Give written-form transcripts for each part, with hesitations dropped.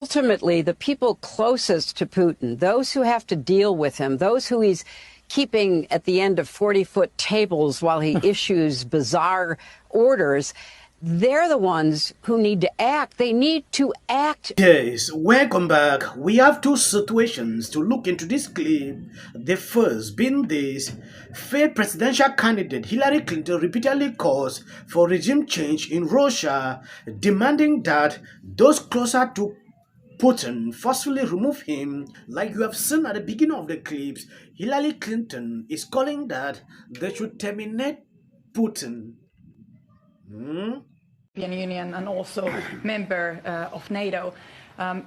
Ultimately, the people closest to Putin, those who have to deal with him, those who he's keeping at the end of 40-foot tables while he issues bizarre orders, they're the ones who need to act. They need to act. Yes, welcome back. We have two situations to look into this clip. The first being this: failed presidential candidate Hillary Clinton repeatedly calls for regime change in Russia, demanding that those closer to Putin forcefully remove him. Like you have seen at the beginning of the clips, Hillary Clinton is calling that they should terminate Putin. European Union and also member of NATO.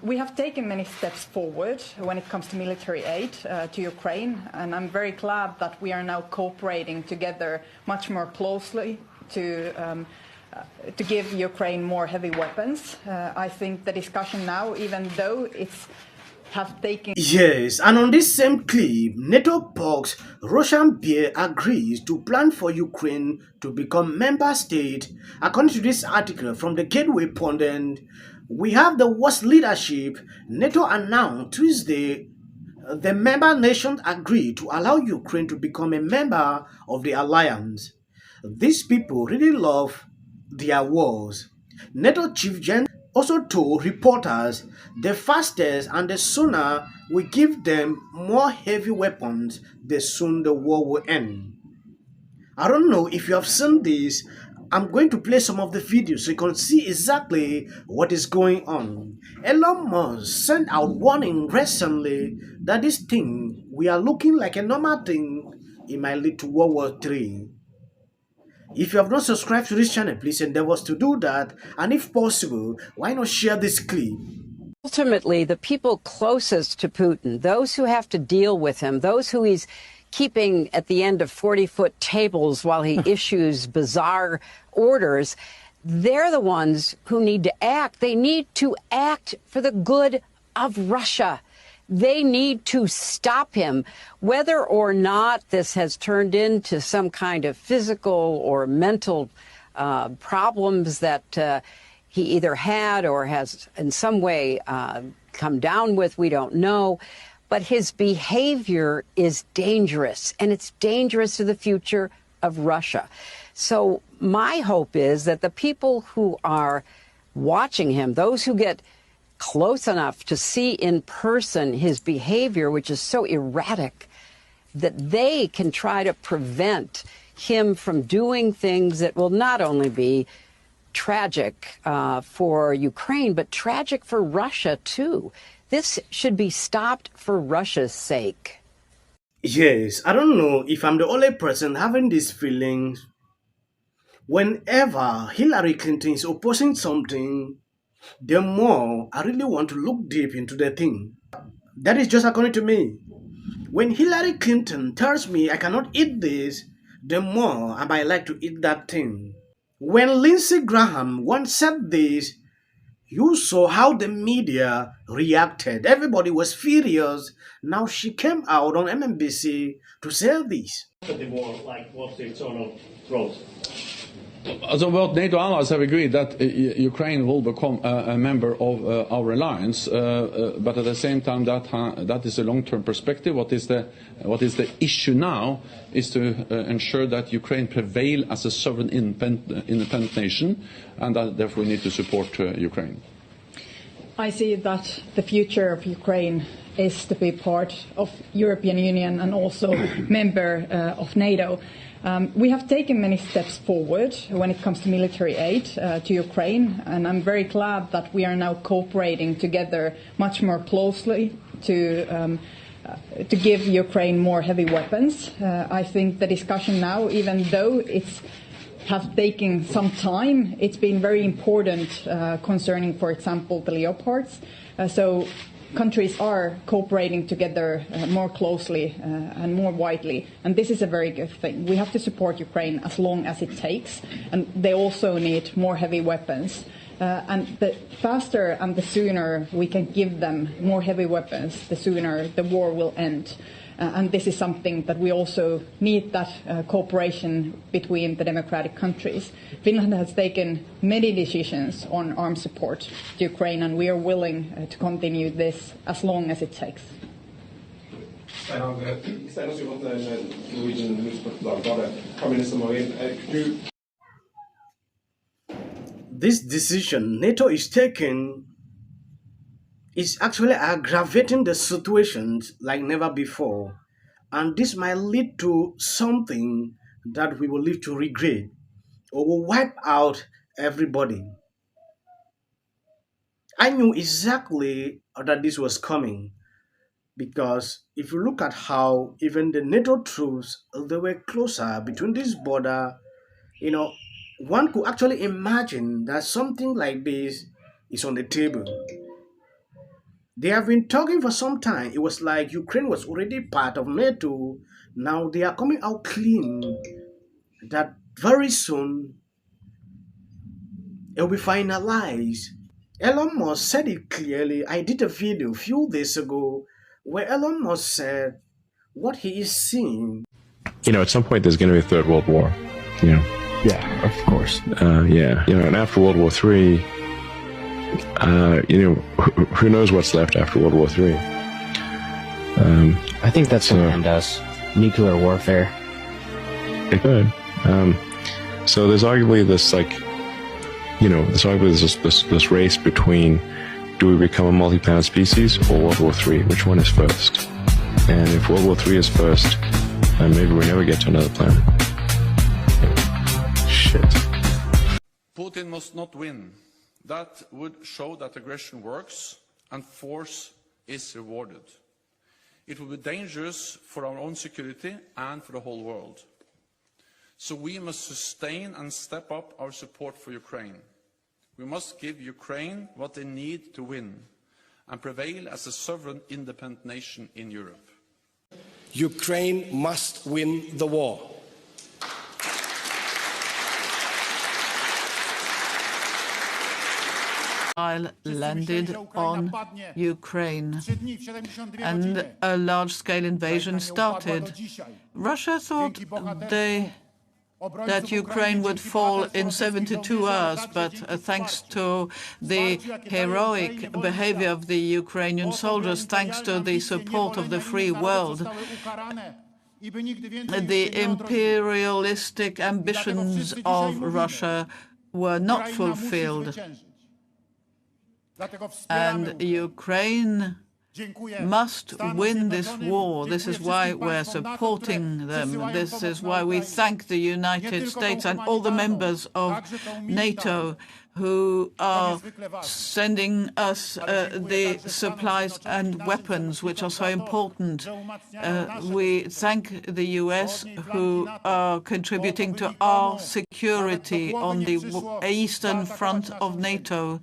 We have taken many steps forward when it comes to military aid to Ukraine, and I'm very glad that we are now cooperating together much more closely to give Ukraine more heavy weapons. I think the discussion now, even though it's have taken... Yes, and on this same clip, NATO pokes Russian bear agrees to plan for Ukraine to become member state. According to this article from the Gateway Pundit, we have the worst leadership. NATO announced Tuesday the member nations agreed to allow Ukraine to become a member of the alliance. These people really love their wars. NATO Chief Jens also told reporters the fastest and the sooner we give them more heavy weapons, the sooner the war will end. I don't know if you have seen this. I'm going to play some of the videos so you can see exactly what is going on. Elon Musk sent out warning recently that this thing we are looking like a normal thing, it might lead to World War III. If you have not subscribed to this channel, please endeavor to do that, and if possible, why not share this clip? Ultimately, the people closest to Putin, those who have to deal with him, those who he's keeping at the end of 40-foot tables while he issues bizarre orders, they're the ones who need to act. They need to act for the good of Russia. They need to stop him, whether or not this has turned into some kind of physical or mental problems that he either had or has in some way come down with. We don't know. But his behavior is dangerous, and it's dangerous to the future of Russia. So my hope is that the people who are watching him, those who get close enough to see in person his behavior, which is so erratic, that they can try to prevent him from doing things that will not only be tragic for Ukraine, but tragic for Russia, too. This should be stopped for Russia's sake. Yes, I don't know if I'm the only person having these feelings. Whenever Hillary Clinton is opposing something, the more I really want to look deep into the thing. That is just according to me. When Hillary Clinton tells me I cannot eat this, the more I might like to eat that thing. When Lindsey Graham once said this, you saw how the media reacted. Everybody was furious. Now she came out on MSNBC to say this. The war, like, what's its sort of growth? So both NATO allies have agreed that Ukraine will become a member of our alliance, but at the same time that is a long-term perspective. What is the issue now is to ensure that Ukraine prevail as a sovereign independent nation, and that therefore we need to support Ukraine. I see that the future of Ukraine is to be part of European Union and also member of NATO. We have taken many steps forward when it comes to military aid to Ukraine, and I'm very glad that we are now cooperating together much more closely to give Ukraine more heavy weapons. I think the discussion now, even though it's has taken some time, it's been very important concerning, for example, the Leopards. So countries are cooperating together more closely and more widely, and this is a very good thing. We have to support Ukraine as long as it takes, and they also need more heavy weapons. And the faster and the sooner we can give them more heavy weapons, the sooner the war will end. and this is something that we also need, that cooperation between the democratic countries. Finland has taken many decisions on arms support to Ukraine, and we are willing to continue this as long as it takes. This decision NATO is taking is actually aggravating the situations like never before, and this might lead to something that we will live to regret or will wipe out everybody. I knew exactly that this was coming, because if you look at how even the NATO troops, they were closer between this border, you know, one could actually imagine that something like this is on the table. They have been talking for some time. It was like Ukraine was already part of NATO. Now they are coming out clean that very soon it will be finalized. Elon Musk said it clearly. I did a video a few days ago where Elon Musk said what he is seeing. At some point there's going to be a third world war. Yeah, of course. Yeah. And after World War III, who knows what's left after World War III? I think that's going to end us. Nuclear warfare. It could. So there's arguably this race between, do we become a multi-planet species or World War III? Which one is first? And if World War III is first, maybe we never get to another planet. Shit. Putin must not win. That would show that aggression works and force is rewarded. It would be dangerous for our own security and for the whole world. So we must sustain and step up our support for Ukraine. We must give Ukraine what they need to win and prevail as a sovereign, independent nation in Europe. Ukraine must win the war. Landed on Ukraine and a large-scale invasion started. Russia thought that Ukraine would fall in 72 hours, but thanks to the heroic behavior of the Ukrainian soldiers, thanks to the support of the free world, the imperialistic ambitions of Russia were not fulfilled. And Ukraine must win this war. This is why we're supporting them. This is why we thank the United States and all the members of NATO who are sending us the supplies and weapons which are so important. We thank the US who are contributing to our security on the eastern front of NATO.